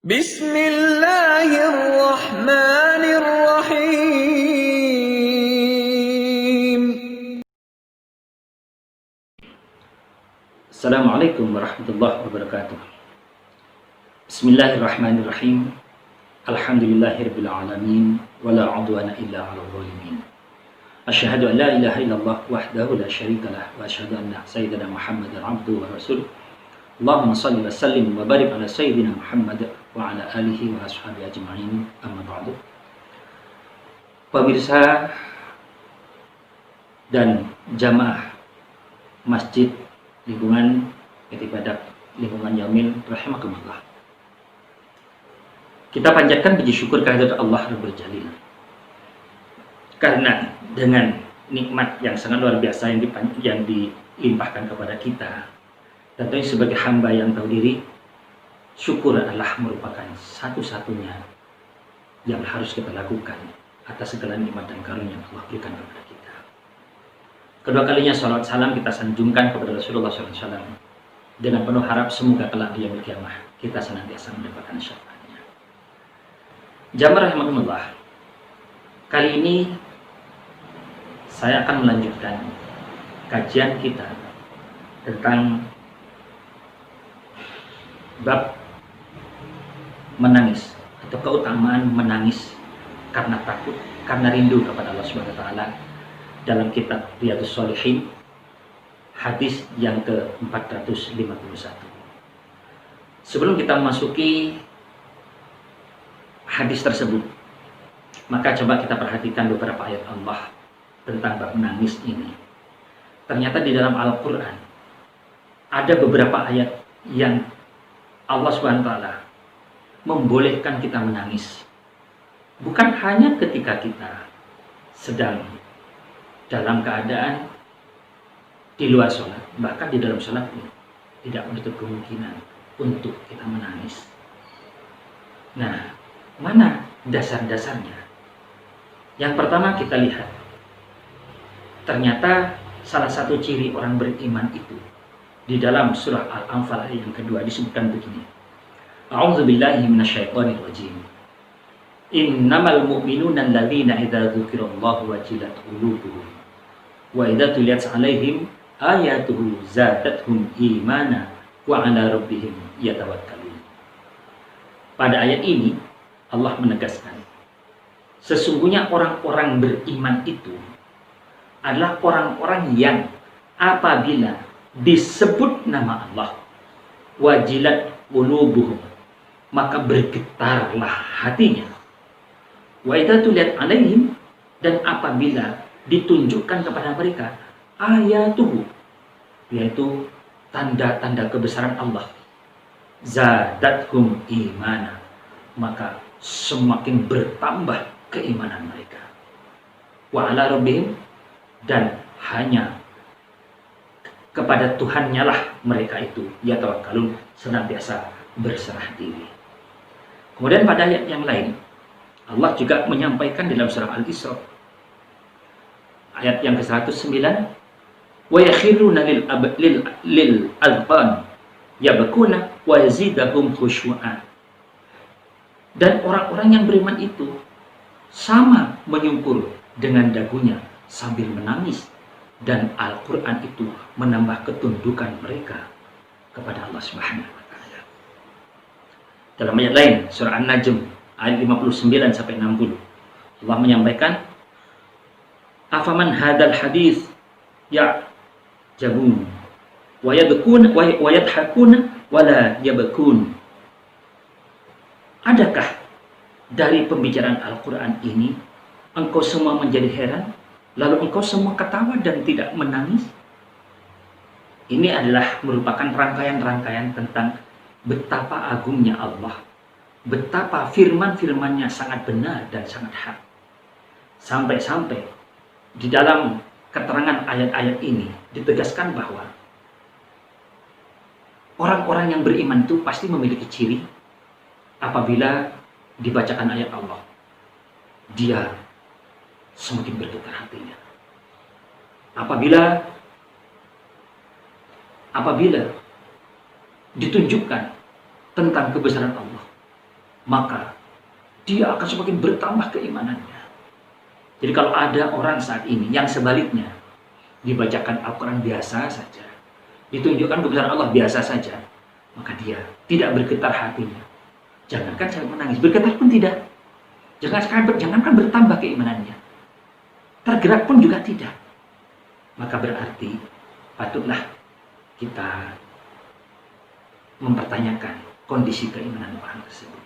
Bismillahirrahmanirrahim. Assalamualaikum warahmatullahi wabarakatuh. Bismillahirrahmanirrahim. Alhamdulillahirabbil alamin wala 'udwana illa 'alal zalimin. Asyhadu an la ilaha illallah wahdahu la syarikalah wa asyhadu anna sayyidina Muhammadan 'abduhu wa rasuluh. Allahumma shalli wa sallim wa barik ala sayyidina Muhammad wa ala alihi wa ashabihi ajma'in. Amma ba'du. Pemirsa dan jamaah masjid lingkungan Ibadah lingkungan Yamil rahimakumullah. Kita panjatkan puji syukur kehadirat Allah Rabbul Jalil. Karena dengan nikmat yang sangat luar biasa yang dilimpahkan kepada kita, tentunya sebagai hamba yang tahu diri, syukur adalah merupakan satu-satunya yang harus kita lakukan atas segala nikmat dan karunia yang Allah berikan kepada kita. Kedua kalinya salawat salam kita sanjungkan kepada Rasulullah SAW dengan penuh harap semoga kelak di yaumil qiyamah kita senantiasa mendapatkan syafaatnya. Jamaah rahimakumullah, kali ini saya akan melanjutkan kajian kita tentang bab menangis atau keutamaan menangis karena takut, karena rindu kepada Allah Subhanahu wa taala dalam kitab Riyadhus Shalihin hadis yang ke-451. Sebelum kita memasuki hadis tersebut, maka coba kita perhatikan beberapa ayat Allah tentang bab menangis ini. Ternyata di dalam Al-Qur'an ada beberapa ayat yang Allah SWT membolehkan kita menangis. Bukan hanya ketika kita sedang dalam keadaan di luar sholat, bahkan di dalam sholat pun tidak menutup kemungkinan untuk kita menangis. Nah, mana dasar-dasarnya? Yang pertama kita lihat, ternyata salah satu ciri orang beriman itu di dalam surah Al-Anfal ayat yang kedua disebutkan begini. A'udzubillahi minasyaitonir rajim. Innamal mu'minuna alladzina idza dzukirallahu wajilat qulubuhum wa idza tuliyat 'alaihim ayatuhu zadatuhum imana wa 'ala rabbihim yatawakkalun. Pada ayat ini Allah menegaskan, sesungguhnya orang-orang beriman itu adalah orang-orang yang apabila disebut nama Allah, wajilat qulubuhum, maka bergetarlah hatinya. Wa idza tuliyat 'alaihim, dan apabila ditunjukkan kepada mereka ayatuhu, yaitu tanda-tanda kebesaran Allah, zadathum imana, maka semakin bertambah keimanan mereka. Wa 'ala rabbihim, dan hanya kepada Tuhannya lah mereka itu yatawakkalun, senantiasa berserah diri. Kemudian pada ayat yang lain Allah juga menyampaikan dalam surah Al-Isra ayat yang ke-109, wa yakhiruna lil adqan yabkuna wa yazidahum khusyu'a. Dan orang-orang yang beriman itu sama menyungkur dengan dagunya sambil menangis, dan Al-Quran itu menambah ketundukan mereka kepada Allah Subhanahu wa taala. Dalam ayat lain surah An-Najm ayat 59 sampai 60 Allah menyampaikan, afaman hadal hadis ya jabun wa yadkun wa yadhakun wa la yabkun. Adakah dari pembicaraan Al-Quran ini engkau semua menjadi heran, lalu engkau semua ketawa dan tidak menangis? Ini adalah merupakan rangkaian-rangkaian tentang betapa agungnya Allah, betapa firman-firmannya sangat benar dan sangat hak. Sampai-sampai di dalam keterangan ayat-ayat ini ditegaskan bahwa orang-orang yang beriman itu pasti memiliki ciri apabila dibacakan ayat Allah, dia semakin bergetar hatinya. Apabila ditunjukkan tentang kebesaran Allah, maka dia akan semakin bertambah keimanannya. Jadi kalau ada orang saat ini yang sebaliknya, dibacakan Al-Quran biasa saja, ditunjukkan kebesaran Allah biasa saja, maka dia tidak bergetar hatinya. Jangankan sampai menangis, bergetar pun tidak. Jangankan bertambah keimanannya, tergerak pun juga tidak. Maka berarti patutlah kita mempertanyakan kondisi keimanan orang tersebut.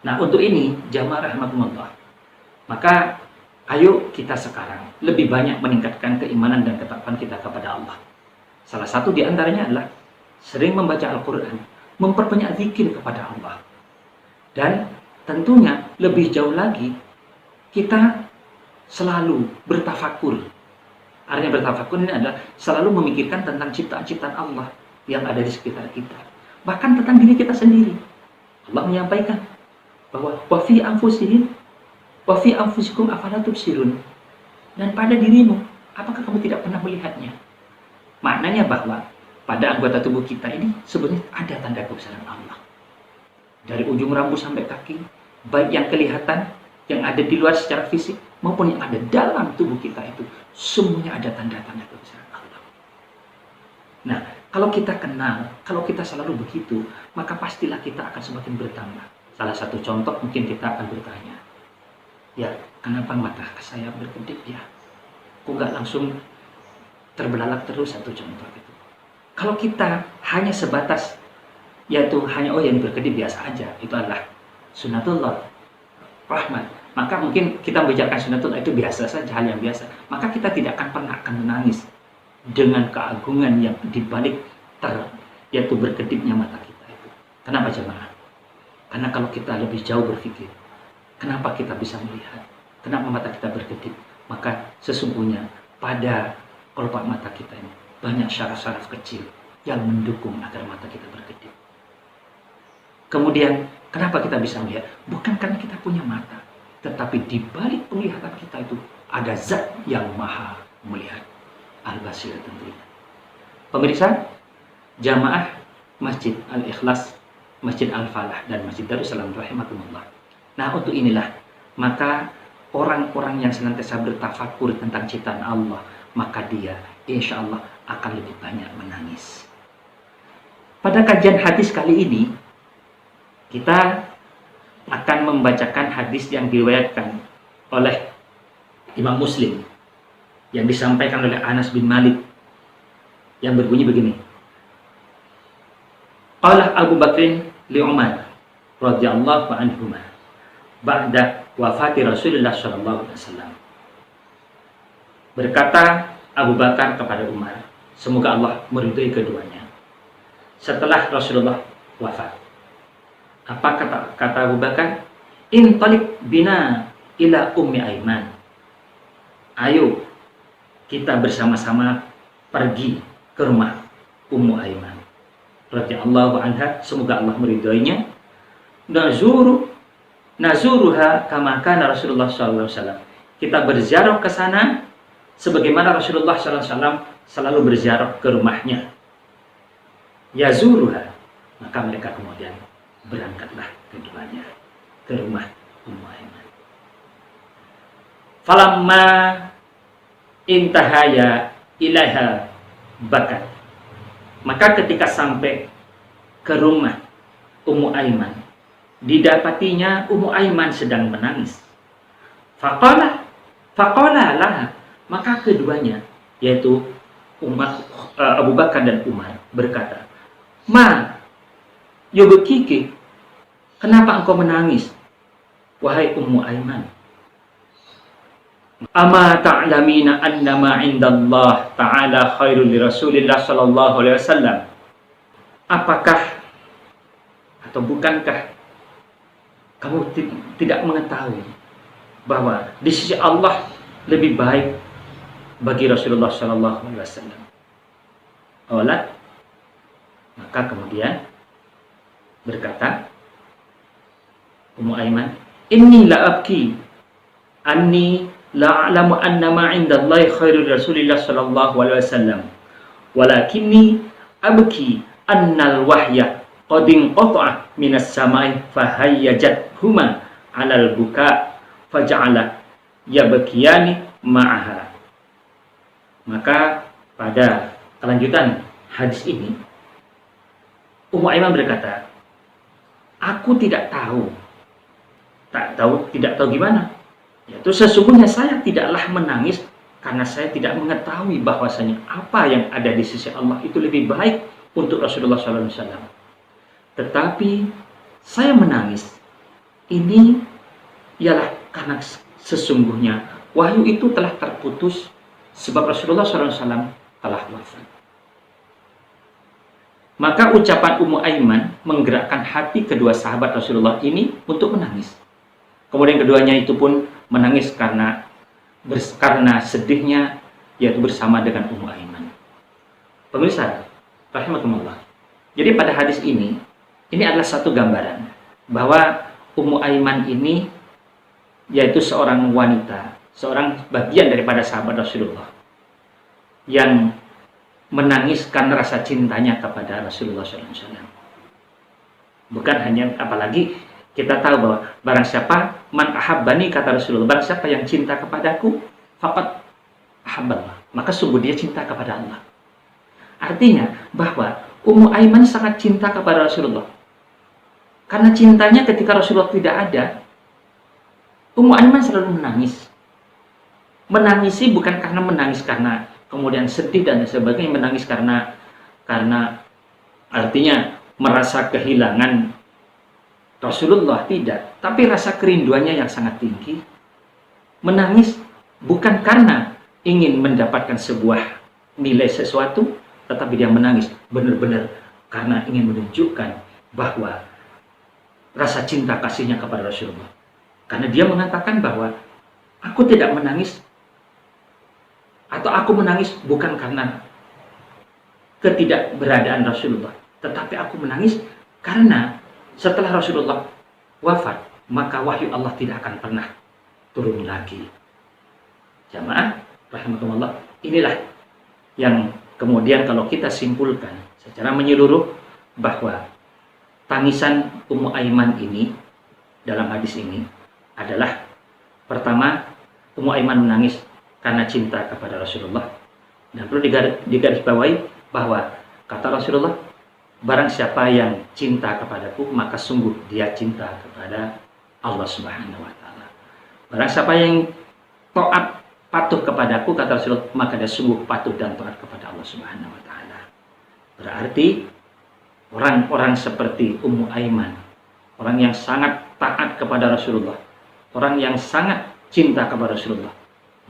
Nah, untuk ini jamaah rahmatullah, maka ayo kita sekarang lebih banyak meningkatkan keimanan dan ketakwaan kita kepada Allah. Salah satu di antaranya adalah sering membaca Al-Quran, memperbanyak zikir kepada Allah. Dan tentunya lebih jauh lagi, kita selalu bertafakur. Artinya bertafakur ini adalah selalu memikirkan tentang ciptaan-ciptaan Allah yang ada di sekitar kita. Bahkan tentang diri kita sendiri. Allah menyampaikan bahwa wa fi anfusikum afala tubsirun. Dan pada dirimu, apakah kamu tidak pernah melihatnya? Maknanya bahwa pada anggota tubuh kita ini sebenarnya ada tanda kebesaran Allah. Dari ujung rambut sampai kaki, baik yang kelihatan, yang ada di luar secara fisik, maupun yang ada dalam tubuh kita itu, semuanya ada tanda-tanda kebesaran Allah. Nah, kalau kita kenal, kalau kita selalu begitu, maka pastilah kita akan semakin bertambah. Salah satu contoh mungkin kita akan bertanya, ya kenapa mata saya berkedip ya? Kok nggak langsung terbelalak terus? Satu contoh gitu. Kalau kita hanya sebatas, yaitu hanya yang berkedip biasa aja, itu adalah sunatullah, rahmat. Maka mungkin kita membicarakan sunatullah itu biasa saja, hal yang biasa. Maka kita tidak akan pernah menangis dengan keagungan yang dibalik yaitu berkedipnya mata kita itu. Kenapa jemaah? Karena kalau kita lebih jauh berpikir, kenapa kita bisa melihat? Kenapa mata kita berkedip? Maka sesungguhnya pada kelopak mata kita ini banyak syaraf-syaraf kecil yang mendukung agar mata kita berkedip. Kemudian, kenapa kita bisa melihat? Bukan karena kita punya mata, tetapi di balik penglihatan kita itu ada zat yang maha melihat. Al-Basir tentunya. Pemirsa, jamaah Masjid Al-Ikhlas, Masjid Al-Falah, dan Masjid Darussalam rahimakumullah. Nah, untuk inilah, maka orang-orang yang senantiasa bertafakur tentang ciptaan Allah, maka dia insya Allah akan lebih banyak menangis. Pada kajian hadis kali ini, kita akan membacakan hadis yang diriwayatkan oleh Imam Muslim yang disampaikan oleh Anas bin Malik yang berbunyi begini. Qala Abu Bakrin li Umar radhiyallahu anhuma ba'da wafati Rasulullah sallallahu alaihi wasallam. Berkata Abu Bakar kepada Umar, semoga Allah meridhai keduanya, setelah Rasulullah wafat. Apa kata Abu Bakar? Intalik bina ila Ummi Aiman. Ayo kita bersama-sama pergi ke rumah Ummu Aiman radhiyallahu anha, semoga Allah meridhoinya. Nazuruha kama kana Rasulullah sallallahu alaihi wasallam. Kita berziarah ke sana sebagaimana Rasulullah sallallahu alaihi wasallam selalu berziarah ke rumahnya. Yazuruha, maka mereka kemudian berangkatlah keduanya ke rumah Ummu Aiman. Falamma intahaya ilaiha bakat. Maka ketika sampai ke rumah Ummu Aiman, didapatinya Ummu Aiman sedang menangis. Faqala laha, maka keduanya, yaitu Abu Bakar dan Umar, berkata, Ma yubkiki, kenapa engkau menangis, wahai Ummu Aiman? Ama ta'lamina annama indallah ta'ala khairul li Rasulillah sallallahu alaihi wasallam. Apakah atau bukankah kamu tidak mengetahui bahwa di sisi Allah lebih baik bagi Rasulullah sallallahu alaihi wasallam? Awala, maka kemudian berkata Ummu Aiman, inni la abki anni la a'lamu anna ma 'indallahi khairul Rasulillah sallallahu alaihi wasallam walakinni abki annal wahya qadin qata'a minas samai fahayyajat huma 'alal buka faja'ala yabkiyani ma'aha. Maka pada kelanjutan hadis ini Ummu Aiman berkata, aku tidak tahu gimana. Yaitu sesungguhnya saya tidaklah menangis karena saya tidak mengetahui bahwasanya apa yang ada di sisi Allah itu lebih baik untuk Rasulullah SAW. Tetapi saya menangis ini ialah karena sesungguhnya wahyu itu telah terputus sebab Rasulullah SAW telah wafat. Maka ucapan Ummu Aiman menggerakkan hati kedua sahabat Rasulullah ini untuk menangis. Kemudian keduanya itu pun menangis karena sedihnya, yaitu bersama dengan Ummu Aiman. Pemirsa, rahimakumullah. Jadi pada hadis ini adalah satu gambaran bahwa Ummu Aiman ini yaitu seorang wanita, seorang bagian daripada sahabat Rasulullah yang menangiskan rasa cintanya kepada Rasulullah SAW. Bukan hanya, apalagi kita tahu bahwa barang siapa man ahabbani, kata Rasulullah, barang siapa yang cinta kepadaku faqad ahabballah, maka sungguh dia cinta kepada Allah. Artinya bahwa Ummu Aiman sangat cinta kepada Rasulullah. Karena cintanya ketika Rasulullah tidak ada, Ummu Aiman selalu menangis. Menangisi bukan karena menangis karena kemudian sedih dan sebagainya, menangis karena artinya merasa kehilangan Rasulullah, tidak, tapi rasa kerinduannya yang sangat tinggi. Menangis bukan karena ingin mendapatkan sebuah nilai sesuatu, tetapi dia menangis benar-benar karena ingin menunjukkan bahwa rasa cinta kasihnya kepada Rasulullah. Karena dia mengatakan bahwa aku tidak menangis, atau aku menangis bukan karena ketidakberadaan Rasulullah, tetapi aku menangis karena setelah Rasulullah wafat, maka wahyu Allah tidak akan pernah turun lagi. Jamaah rahimakumullah, inilah yang kemudian kalau kita simpulkan secara menyeluruh bahwa tangisan Ummu Aiman ini dalam hadis ini adalah, pertama, Ummu Aiman menangis karena cinta kepada Rasulullah. Dan perlu digarisbawahi bahwa kata Rasulullah, barang siapa yang cinta kepadaku, maka sungguh dia cinta kepada Allah Subhanahu wa Ta'ala. Barang siapa yang taat patuh kepadaku, kata Rasulullah, maka dia sungguh patuh dan taat kepada Allah Subhanahu wa Ta'ala. Berarti orang-orang seperti Ummu Aiman, orang yang sangat taat kepada Rasulullah, orang yang sangat cinta kepada Rasulullah,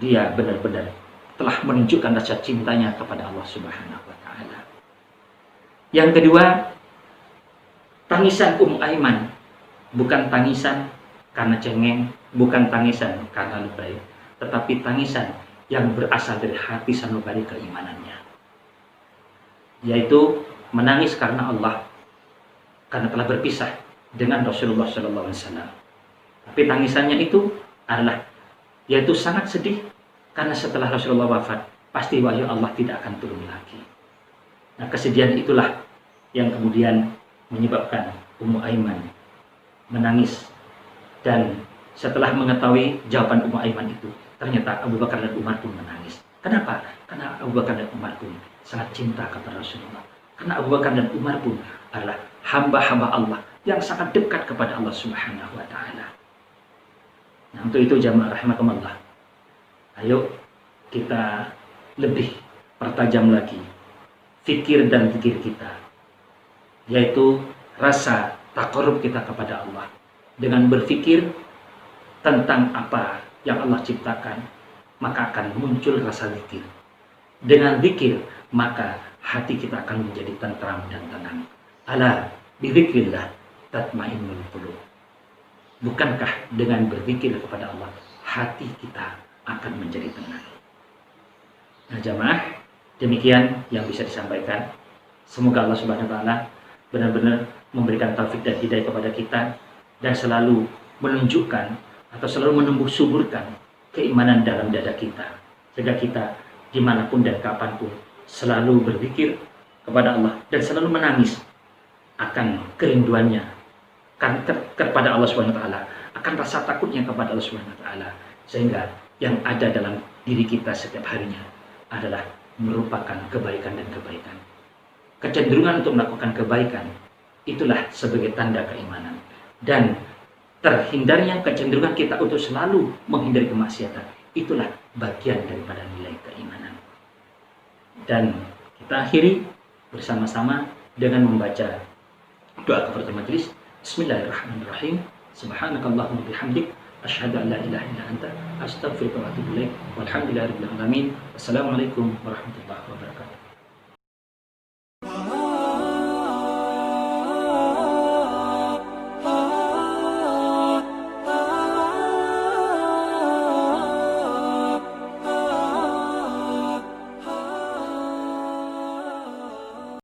dia benar-benar telah menunjukkan rasa cintanya kepada Allah Subhanahu wa Ta'ala. Yang kedua, tangisan Ummu Aiman bukan tangisan karena cengeng, bukan tangisan karena lebay, tetapi tangisan yang berasal dari hati sanubari keimanannya, yaitu menangis karena Allah, karena telah berpisah dengan Rasulullah SAW. Tapi tangisannya itu adalah yaitu sangat sedih karena setelah Rasulullah wafat, pasti wahyu Allah tidak akan turun lagi. Nah, kesedihan itulah yang kemudian menyebabkan Ummu Aiman menangis. Dan setelah mengetahui jawaban Ummu Aiman itu, ternyata Abu Bakar dan Umar pun menangis. Kenapa? Karena Abu Bakar dan Umar pun sangat cinta kepada Rasulullah. Karena Abu Bakar dan Umar pun adalah hamba-hamba Allah yang sangat dekat kepada Allah Subhanahu wa Ta'ala. Nah, untuk itu jamaah rahimakumullah, ayo kita lebih pertajam lagi fikir dan zikir kita, yaitu rasa taqarrub kita kepada Allah dengan berfikir tentang apa yang Allah ciptakan, maka akan muncul rasa zikir. Dengan zikir, maka hati kita akan menjadi tentram dan tenang. Ala bizikrillah tatmainnul qulub. Bukankah dengan berzikir kepada Allah, hati kita akan menjadi tenang? Nah jamaah, demikian yang bisa disampaikan. Semoga Allah Subhanahu wa Ta'ala benar-benar memberikan taufik dan hidayah kepada kita, dan selalu menunjukkan atau selalu menumbuh suburkan keimanan dalam dada kita, sehingga kita dimanapun dan kapanpun selalu berzikir kepada Allah dan selalu menangis akan kerinduannya kepada Allah Subhanahu wa taala, akan rasa takutnya kepada Allah Subhanahu wa taala, sehingga yang ada dalam diri kita setiap harinya adalah merupakan kebaikan dan kebaikan. Kecenderungan untuk melakukan kebaikan itulah sebagai tanda keimanan, dan terhindarnya kecenderungan kita untuk selalu menghindari kemaksiatan itulah bagian daripada nilai keimanan. Dan kita akhiri bersama-sama dengan membaca doa kafaratul majelis. Bismillahirrahmanirrahim. Subhanakallahumma bihamdik asyhadu an la ilaha illa anta astaghfiruka wa atubu ilaik. Walhamdulillahirabbil alamin. Wassalamualaikum warahmatullahi wabarakatuh.